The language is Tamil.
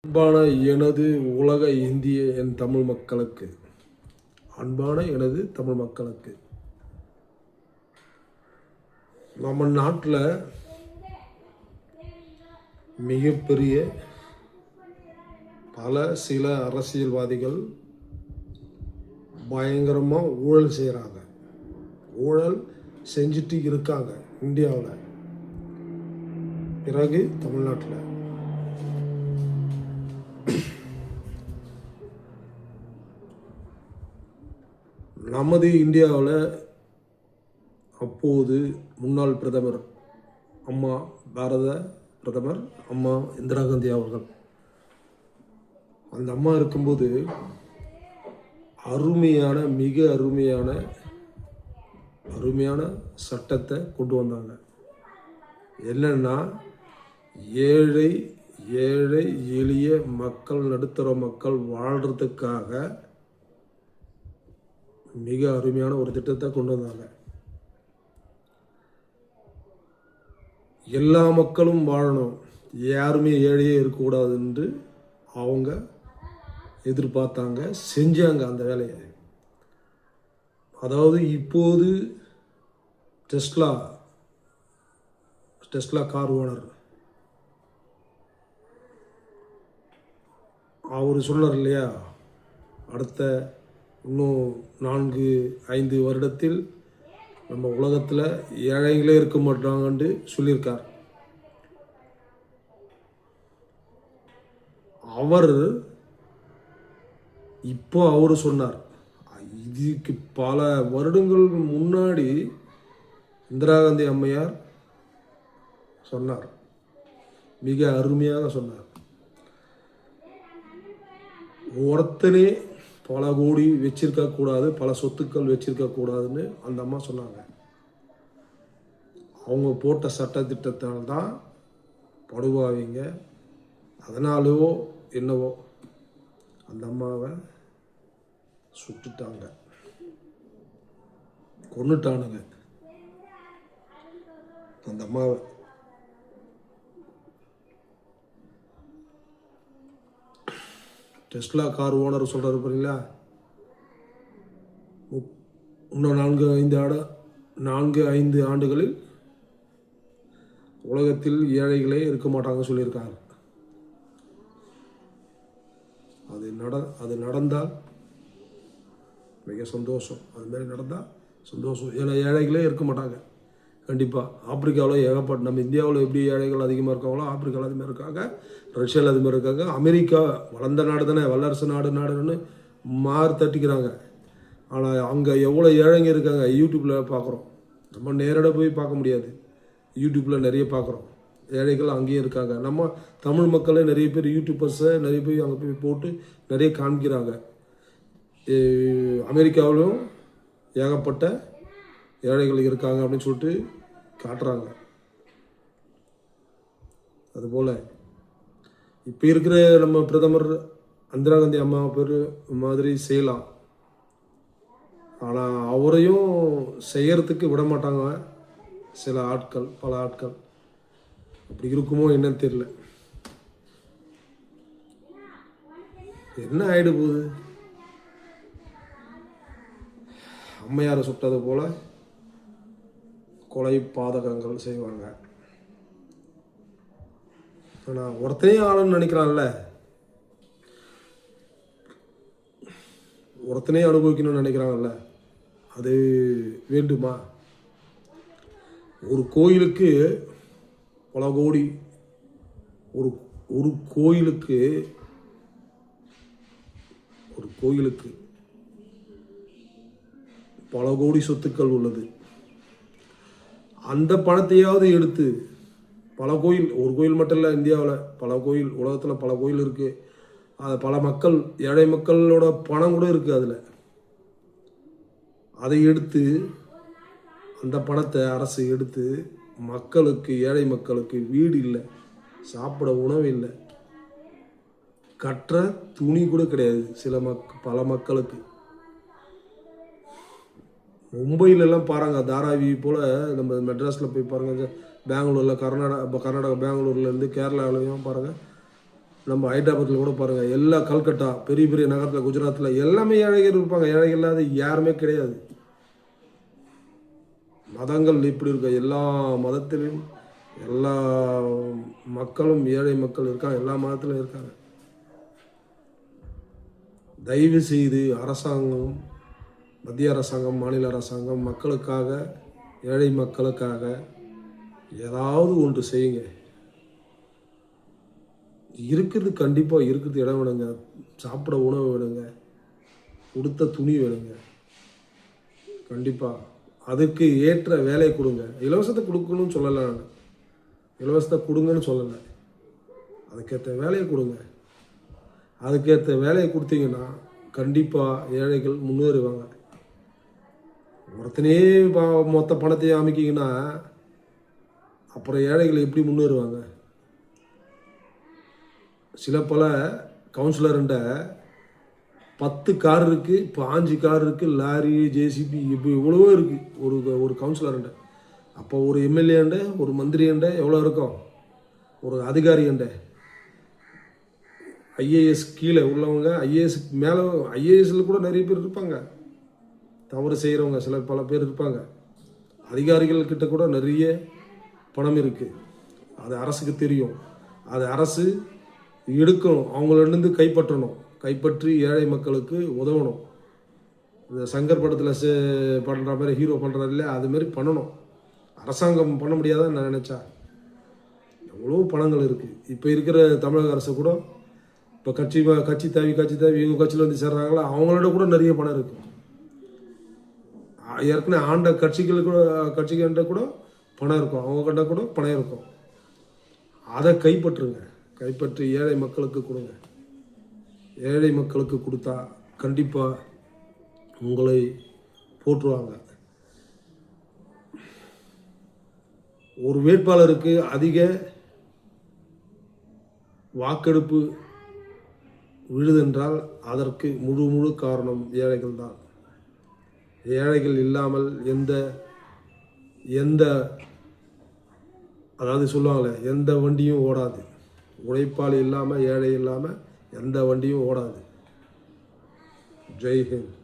அன்பான எனது உலக இந்திய என் தமிழ் மக்களுக்கு, அன்பான எனது தமிழ் மக்களுக்கு, நம்ம நாட்டில் மிகப்பெரிய சில அரசியல்வாதிகள் பயங்கரமாக ஊழல் செய்கிறாங்க. ஊழல் செஞ்சுட்டு இருக்காங்க இந்தியாவில். பிறகு தமிழ்நாட்டில் நமது இந்தியாவில் அப்போது முன்னாள் பிரதமர் பாரத பிரதமர் அம்மா இந்திரா காந்தி அவர்கள், அந்த அம்மா இருக்கும்போது மிக அருமையான சட்டத்தை கொண்டு வந்தாங்க. என்னன்னா, ஏழை எளிய மக்கள், நடுத்தர மக்கள் வாழ்கிறதுக்காக மிக அருமையான ஒரு திட்டத்தை கொண்டு வந்தாங்க. எல்லா மக்களும் வாழணும், யாருமே ஏழையே இருக்கக்கூடாது என்று அவங்க எதிர்பார்த்தாங்க, செஞ்சாங்க அந்த வேலையை. அதாவது இப்போது டெஸ்லா கார் ஓனர் அவர் சொன்னார் இல்லையா, அடுத்த இன்னும் 4-5 வருடத்தில் நம்ம உலகத்தில் ஏழைகளே இருக்க மாட்டாங்கன்னு சொல்லியிருக்கார். அவர் சொன்னார், இதுக்கு பல வருடங்கள் முன்னாடி இந்திரா காந்தி அம்மையார் சொன்னார், மிக அருமையாக சொன்னார். ஒருத்தனே பல கோடி வச்சிருக்க கூடாது, பல சொத்துக்கள் வச்சிருக்க கூடாதுன்னு அந்த அம்மா சொன்னாங்க. அவங்க போட்ட சட்ட திட்டத்தால் தான் படுவாவிங்க, அதனாலவோ என்னவோ அந்த அம்மாவை சுட்டுட்டாங்க, கொன்னுட்டானுங்க அந்த அம்மாவை. டெஸ்லா கார் ஓனர் சொல்கிறாரு பாருங்களா, இன்னும் 4-5 ஆண்டுகளில் உலகத்தில் ஏழைகளே இருக்க மாட்டாங்க சொல்லியிருக்காங்க. அது நடந்தால் மிக சந்தோஷம். அது மாதிரி நடந்தால் சந்தோஷம். ஏன்னா ஏழைகளே இருக்க மாட்டாங்க கண்டிப்பாக. ஆப்பிரிக்காவில் ஏகப்பட்ட, நம்ம இந்தியாவில் எப்படி ஏழைகள் அதிகமாக இருக்காங்களோ ஆப்பிரிக்காவில் அதுமாதிரி இருக்காங்க, ரஷ்யாவில் அதுமாதிரி இருக்காங்க. அமெரிக்கா வளர்ந்த நாடு தானே, வல்லரசு நாடுன்னு தட்டிக்கிறாங்க. ஆனால் அங்கே எவ்வளோ ஏழைங்க இருக்காங்க யூடியூப்பில் பார்க்குறோம். நம்ம நேரடியாக போய் பார்க்க முடியாது, யூடியூப்பில் நிறைய பார்க்குறோம். ஏழைகள் அங்கேயும் இருக்காங்க. நம்ம தமிழ் மக்களே நிறைய பேர் யூடியூபர்ஸை நிறைய பேர் அங்கே போய் போட்டு நிறைய காமிக்கிறாங்க. அமெரிக்காவிலும் ஏகப்பட்ட ஏழைகள் இருக்காங்க அப்படின்னு சொல்லிட்டு காட்டுறாங்க. அதுபோல் இப்போ இருக்கிற நம்ம பிரதமர் இந்திரா காந்தி அம்மா பேர் மாதிரி செய்யலாம், ஆனால் அவரையும் செய்யறதுக்கு விட மாட்டாங்க பல ஆட்கள். அப்படி இருக்குமோ என்னன்னு தெரியல. என்ன ஆயிடு போகுது, அம்மையாரை சுட்டது போல கொலை பாதகங்கள் செய்வாங்க. ஆனால் ஒருத்தனையும் ஆளுன்னு நினைக்கிறான்ல, ஒருத்தனையும் அனுபவிக்கணும்னு நினைக்கிறாங்கல்ல, அது வேண்டுமா? ஒரு கோயிலுக்கு பல கோடி, ஒரு கோயிலுக்கு பல கோடி சொத்துக்கள் உள்ளது. அந்த பணத்தையாவது எடுத்து பல கோயில், ஒரு கோயில் மட்டும் இல்லை, இந்தியாவில் பல கோயில், உலகத்தில் பல கோயில் இருக்குது. அது பல மக்கள், ஏழை மக்களோட பணம் கூட இருக்குது அதில். அதை எடுத்து, அந்த பணத்தை அரசு எடுத்து மக்களுக்கு, ஏழை மக்களுக்கு வீடு இல்லை, சாப்பிட உணவு இல்லை, கற்ற துணி கூட கிடையாது பல மக்களுக்கு. மும்பையிலெல்லாம் பாருங்கள், தாராவி போல் நம்ம மெட்ராஸில் போய் பாருங்கள், பெங்களூரில், கர்நாடகா பெங்களூர்லேருந்து கேரளாவிலையும் பாருங்கள், நம்ம ஹைதராபாத்தில் கூட பாருங்கள், எல்லா கல்கட்டா பெரிய பெரிய நகரத்தில், குஜராத்தில் எல்லாமே ஏழைகள் இருப்பாங்க. ஏழைகள் இல்லாத யாருமே கிடையாது. மதங்கள் இப்படி இருக்க, எல்லா மதத்திலும் எல்லா மக்களும் ஏழை மக்கள் இருக்காங்க, எல்லா மதத்திலும் இருக்காங்க. தயவு செய்து அரசாங்கம், மத்திய அரசாங்கம், மாநில அரசாங்கம் மக்களுக்காக, ஏழை மக்களுக்காக ஏதாவது ஒன்று செய்யுங்க. இருக்குது, கண்டிப்பாக இருக்குது, இடம் வேணுங்க, சாப்பிட உணவு வேணுங்க, கொடுத்த துணி வேணுங்க, கண்டிப்பாக அதுக்கு ஏற்ற வேலையை கொடுங்க. இலவசத்தை கொடுக்கணும்னு சொல்லலை, நான் இலவசத்தை கொடுங்கன்னு சொல்லலை, அதுக்கேற்ற வேலையை கொடுங்க. அதுக்கேற்ற வேலையை கொடுத்தீங்கன்னா கண்டிப்பாக ஏழைகள் முன்னேறுவாங்க. ஒருத்தனே மொத்த பணத்தையும் அமைக்கிங்கன்னா அப்புறம் ஏழைகள் எப்படி முன்னேறுவாங்க? சில பல கவுன்சிலர்கிட்ட 10 கார் இருக்குது, 5 கார் இருக்குது, லாரி, ஜேசிபி, இப்போ இவ்வளவோ இருக்குது ஒரு கவுன்சிலர்கிட்ட. அப்போ ஒரு எம்எல்ஏண்ட, ஒரு மந்திரிண்ட எவ்வளோ இருக்கும்? ஒரு அதிகாரிண்ட, ஐஏஎஸ் கீழே உள்ளவங்க, ஐஏஎஸ் மேலே, ஐஏஎஸ்ல கூட நிறைய பேர் இருப்பாங்க, தவறு செய்கிறவங்க சில பல பேர் இருப்பாங்க. அதிகாரிகள் கிட்ட கூட நிறைய பணம் இருக்குது, அது அரசுக்கு தெரியும். அது அரசு எடுக்கணும், அவங்களிருந்து கைப்பற்றணும், கைப்பற்றி ஏழை மக்களுக்கு உதவணும். இந்த சங்கர் படத்தில் பண்ணுற மாதிரி ஹீரோ பண்ணுறாரு இல்லையா, அதுமாரி பண்ணணும். அரசாங்கம் பண்ண முடியாதான் நான் நினச்சா. எவ்வளோ பணங்கள் இருக்குது. இப்போ இருக்கிற தமிழக அரசு கூட இப்போ கட்சி தேவி இவங்க கட்சியில் வந்து சேர்றாங்களா, அவங்களோட கூட நிறைய பணம் இருக்குது. ஏற்கனவே ஆண்ட கட்சிகிட்ட கூட பணம் இருக்கும், அவங்க கிட்ட கூட பணம் இருக்கும். அதை கைப்பற்றுங்க, கைப்பற்றி ஏழை மக்களுக்கு கொடுங்க. ஏழை மக்களுக்கு கொடுத்தா கண்டிப்பாக உங்களை போற்றுவாங்க. ஒரு வேட்பாளருக்கு அதிக வாக்கெடுப்பு விழுதென்றால் அதற்கு முழு காரணம் ஏழைகள் தான். ஏழைகள் இல்லாமல் எந்த அதாவது சொல்லுவாங்களே, எந்த வண்டியும் ஓடாது. உழைப்பாளி இல்லாமல், ஏழை இல்லாமல் எந்த வண்டியும் ஓடாது. ஜெய் ஹிந்த்.